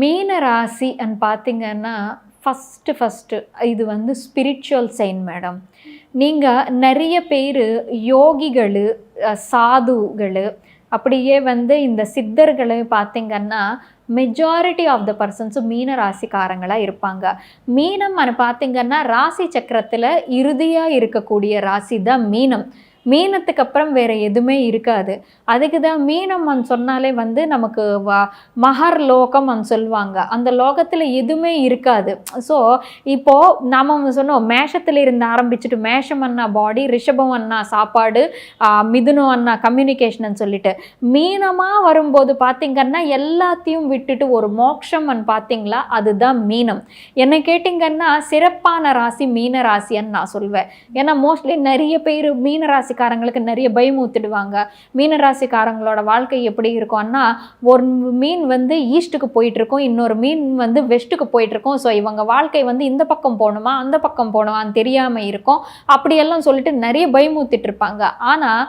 மீன ராசி பார்த்தீங்கன்னா, ஃபஸ்ட்டு இது வந்து ஸ்பிரிச்சுவல் சைன் மேடம். நீங்க நெறைய பேரு யோகிகளு, சாதுகளு, அப்படியே வந்து இந்த சித்தர்களு பார்த்தீங்கன்னா, மெஜாரிட்டி ஆஃப் த பெர்சன்ஸும் மீன ராசிக்காரங்களா இருப்பாங்க. மீனம் பார்த்தீங்கன்னா, ராசி சக்கரத்தில இறுதியா இருக்கக்கூடிய ராசி தான் மீனம். மீனத்துக்கு அப்புறம் வேற எதுவுமே இருக்காது. அதுக்கு தான் மீனம் சொன்னாலே வந்து நமக்கு மகர் லோகம் சொல்லுவாங்க. அந்த லோகத்துல எதுவுமே இருக்காது. ஸோ இப்போ நாம சொன்னோம் மேஷத்துல இருந்து ஆரம்பிச்சுட்டு மேஷம் அண்ணா பாடி, ரிஷபம் அண்ணா சாப்பாடு, மிதுனம் அண்ணா கம்யூனிகேஷன் சொல்லிட்டு மீனமா வரும்போது பார்த்தீங்கன்னா எல்லாத்தையும் விட்டுட்டு ஒரு மோட்சம் பார்த்தீங்களா, அதுதான் மீனம். என்ன கேட்டிங்கன்னா சிறப்பான ராசி மீன ராசின்னு நான் சொல்வேன். ஏன்னா மோஸ்ட்லி நிறைய பேர் மீன ராசிக்காரங்களுக்கு நிறைய பயமூத்திடுவாங்க. மீன ராசிக்காரங்களோட வாழ்க்கை எப்படி இருக்கும்னா, ஒரு மீன் வந்து ஈஸ்ட்டுக்கு போயிட்டு இருக்கும், இன்னொரு மீன் வந்து வெஸ்ட்டுக்கு போயிட்டு இருக்கும். ஸோ இவங்க வாழ்க்கை வந்து இந்த பக்கம் போகணுமா அந்த பக்கம் போகணுமான்னு தெரியாமல் இருக்கும். அப்படியெல்லாம் சொல்லிட்டு நிறைய பயமூத்திட்டு இருப்பாங்க. ஆனால்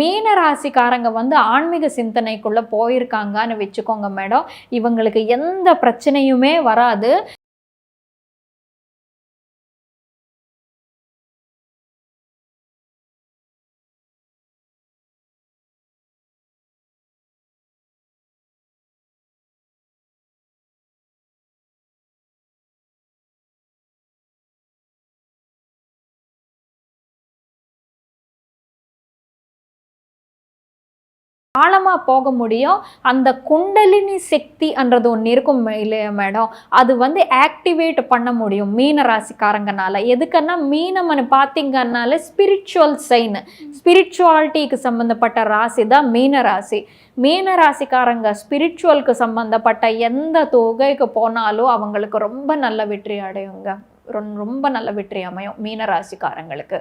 மீன ராசிக்காரங்க வந்து ஆன்மீக சிந்தனைக்குள்ளே போயிருக்காங்கன்னு வச்சுக்கோங்க மேடம், இவங்களுக்கு எந்த பிரச்சனையுமே வராது. ஆழமாக போக முடியும். அந்த குண்டலினி சக்தி என்றது ஒன்று இருக்கும் இல்லையா மேடம், அது வந்து ஆக்டிவேட் பண்ண முடியும் மீன ராசிக்காரங்கனால. எதுக்குன்னா மீனம்னு பார்த்தீங்கன்னால ஸ்பிரிச்சுவல் சைன், ஸ்பிரிச்சுவாலிட்டிக்கு சம்மந்தப்பட்ட ராசி தான் மீன ராசி. மீன ராசிக்காரங்க ஸ்பிரிச்சுவலுக்கு சம்மந்தப்பட்ட எந்த தொகைக்கு போனாலும் அவங்களுக்கு ரொம்ப நல்ல வெற்றி அடையுங்க. ரொம்ப நல்ல வெற்றி அமையும் மீன ராசிக்காரங்களுக்கு.